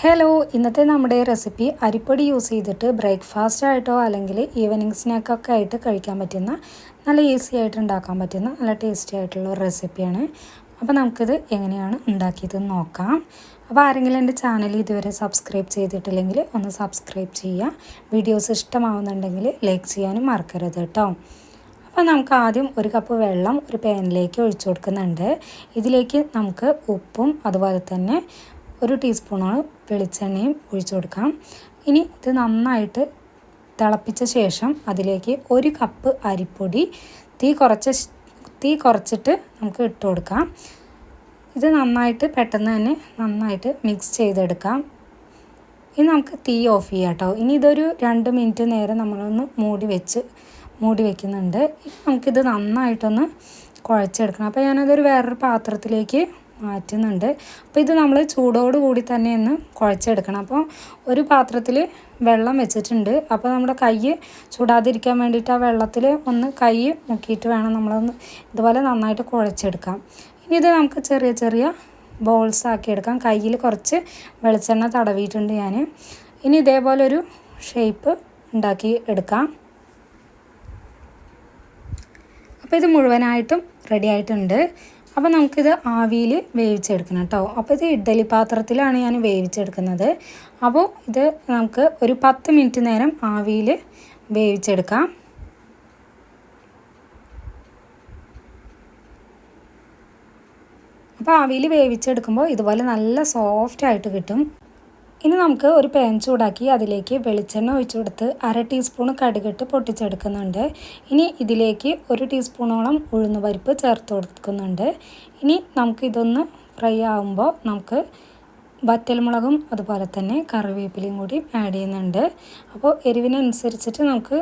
Hello, ഇന്നത്തെ നമ്മുടെ recipe അരിപ്പൊടി യൂസ് ചെയ്തിട്ട് ബ്രേക്ക്ഫാസ്റ്റ് ആയിട്ടോ അല്ലെങ്കിൽ ഈവനിങ് സ്നാക്കൊക്കെ ആയിട്ട് കഴിക്കാൻ പറ്റുന്ന നല്ല ഈസി ആയിട്ട് ഉണ്ടാക്കാൻ പറ്റുന്ന നല്ല ടേസ്റ്റി ആയിട്ടുള്ള ഒരു റെസിപ്പിയാണ്. അപ്പോൾ നമുക്കിത് എങ്ങനെയാണ് ഉണ്ടാക്കിയതെന്ന് നോക്കാം. അപ്പോൾ ആരെങ്കിലും എൻ്റെ ചാനൽ ഇതുവരെ സബ്സ്ക്രൈബ് ചെയ്തിട്ടില്ലെങ്കിൽ ഒന്ന് സബ്സ്ക്രൈബ് ചെയ്യുക. വീഡിയോസ് ഇഷ്ടമാവുന്നുണ്ടെങ്കിൽ ലൈക്ക് ചെയ്യാനും മറക്കരുത് കേട്ടോ. അപ്പോൾ നമുക്ക് ആദ്യം ഒരു കപ്പ് വെള്ളം ഒരു പാനിലേക്ക് ഒഴിച്ചു കൊടുക്കുന്നുണ്ട്. ഇതിലേക്ക് നമുക്ക് ഉപ്പും അതുപോലെ തന്നെ ഒരു ടീസ്പൂണോളം വെളിച്ചെണ്ണയും ഒഴിച്ചു കൊടുക്കാം. ഇനി ഇത് നന്നായിട്ട് തിളപ്പിച്ച ശേഷം അതിലേക്ക് ഒരു കപ്പ് അരിപ്പൊടി തീ കുറച്ചിട്ട് നമുക്ക് ഇട്ട് കൊടുക്കാം. ഇത് നന്നായിട്ട് പെട്ടെന്ന് തന്നെ നന്നായിട്ട് മിക്സ് ചെയ്തെടുക്കാം. ഇനി നമുക്ക് തീ ഓഫ് ചെയ്യാം കേട്ടോ. ഇനി ഇതൊരു 2 മിനിറ്റ് നേരം നമ്മളൊന്ന് മൂടി വയ്ക്കുന്നുണ്ട്. ഇനി നമുക്കിത് നന്നായിട്ടൊന്ന് കുഴച്ചെടുക്കണം. അപ്പോൾ ഞാനതൊരു വേറൊരു പാത്രത്തിലേക്ക് മാറ്റുന്നുണ്ട്. അപ്പോൾ ഇത് നമ്മൾ ചൂടോടുകൂടി തന്നെ ഒന്ന് കുഴച്ചെടുക്കണം. അപ്പോൾ ഒരു പാത്രത്തിൽ വെള്ളം വെച്ചിട്ടുണ്ട്. അപ്പോൾ നമ്മുടെ കൈ ചൂടാതിരിക്കാൻ വേണ്ടിയിട്ട് ആ വെള്ളത്തിൽ ഒന്ന് കൈ മുക്കിയിട്ട് വേണം നമ്മളൊന്ന് ഇതുപോലെ നന്നായിട്ട് കുഴച്ചെടുക്കാം. ഇനി ഇത് നമുക്ക് ചെറിയ ചെറിയ ബോൾസ് ആക്കി എടുക്കാം. കയ്യിൽ കുറച്ച് വെളിച്ചെണ്ണ തടവിയിട്ടുണ്ട് ഞാൻ. ഇനി ഇതേപോലെ ഒരു ഷേപ്പ് ഉണ്ടാക്കി എടുക്കാം. അപ്പോൾ ഇത് മുഴുവനായിട്ടും റെഡി ആയിട്ടുണ്ട്. അപ്പോൾ നമുക്കിത് ആവിയിൽ വേവിച്ചെടുക്കണം കേട്ടോ. അപ്പോൾ ഇത് ഇഡ്ഡലി പാത്രത്തിലാണ് ഞാൻ വേവിച്ചെടുക്കുന്നത്. അപ്പോൾ ഇത് നമുക്ക് ഒരു 10 മിനിറ്റ് നേരം ആവിയിൽ വേവിച്ചെടുക്കാം. അപ്പോൾ ആവിയിൽ വേവിച്ചെടുക്കുമ്പോൾ ഇതുപോലെ നല്ല സോഫ്റ്റ് ആയിട്ട് കിട്ടും. ഇനി നമുക്ക് ഒരു പാൻ ചൂടാക്കി അതിലേക്ക് വെളിച്ചെണ്ണ ഒഴിച്ചു കൊടുത്ത് 1/2 ടീസ്പൂൺ കടുകിട്ട് പൊട്ടിച്ചെടുക്കുന്നുണ്ട്. ഇനി ഇതിലേക്ക് 1 ടീസ്പൂണോളം ഉഴുന്നുപരിപ്പ് ചേർത്ത് കൊടുക്കുന്നുണ്ട്. ഇനി നമുക്കിതൊന്ന് ഫ്രൈ ആകുമ്പോൾ നമുക്ക് വറ്റൽമുളകും അതുപോലെ തന്നെ കറിവേപ്പിലയും കൂടി ആഡ് ചെയ്യുന്നുണ്ട്. അപ്പോൾ എരിവിനനുസരിച്ചിട്ട് നമുക്ക്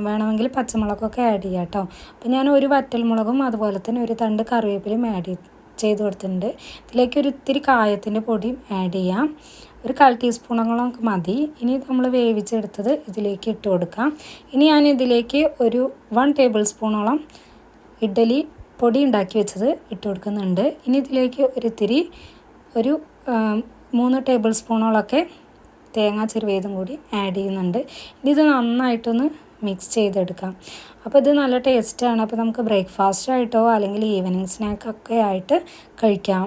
വേണമെങ്കിൽ പച്ചമുളകൊക്കെ ആഡ് ചെയ്യാം കേട്ടോ. അപ്പോൾ ഞാൻ ഒരു വറ്റൽമുളകും അതുപോലെ തന്നെ ഒരു തണ്ട് കറിവേപ്പിലയും ചെയ്ത് കൊടുത്തിട്ടുണ്ട്. ഇതിലേക്ക് ഒരു ഇത്തിരി കായത്തിൻ്റെ പൊടിയും ആഡ് ചെയ്യാം. ഒരു 1/4 ടീസ്പൂണോളം മതി. ഇനി നമ്മൾ വേവിച്ചെടുത്തത് ഇതിലേക്ക് ഇട്ട് കൊടുക്കാം. ഇനി ഞാൻ ഇതിലേക്ക് ഒരു 1 ടേബിൾ സ്പൂണോളം ഇഡ്ഡലി പൊടി ഉണ്ടാക്കി വെച്ചത് ഇട്ട് കൊടുക്കുന്നുണ്ട്. ഇനി ഇതിലേക്ക് ഒരു 3 ടേബിൾ സ്പൂണോളൊക്കെ തേങ്ങ ചിരവിയതും കൂടി ആഡ് ചെയ്യുന്നുണ്ട്. ഇനി ഇത് നന്നായിട്ടൊന്ന് മിക്സ് ചെയ്തെടുക്കാം. അപ്പോൾ ഇത് നല്ല ടേസ്റ്റാണ്. അപ്പോൾ നമുക്ക് ബ്രേക്ക്ഫാസ്റ്റ് ആയിട്ടോ അല്ലെങ്കിൽ ഈവനിങ് സ്നാക്കൊക്കെ ആയിട്ട് കഴിക്കാം.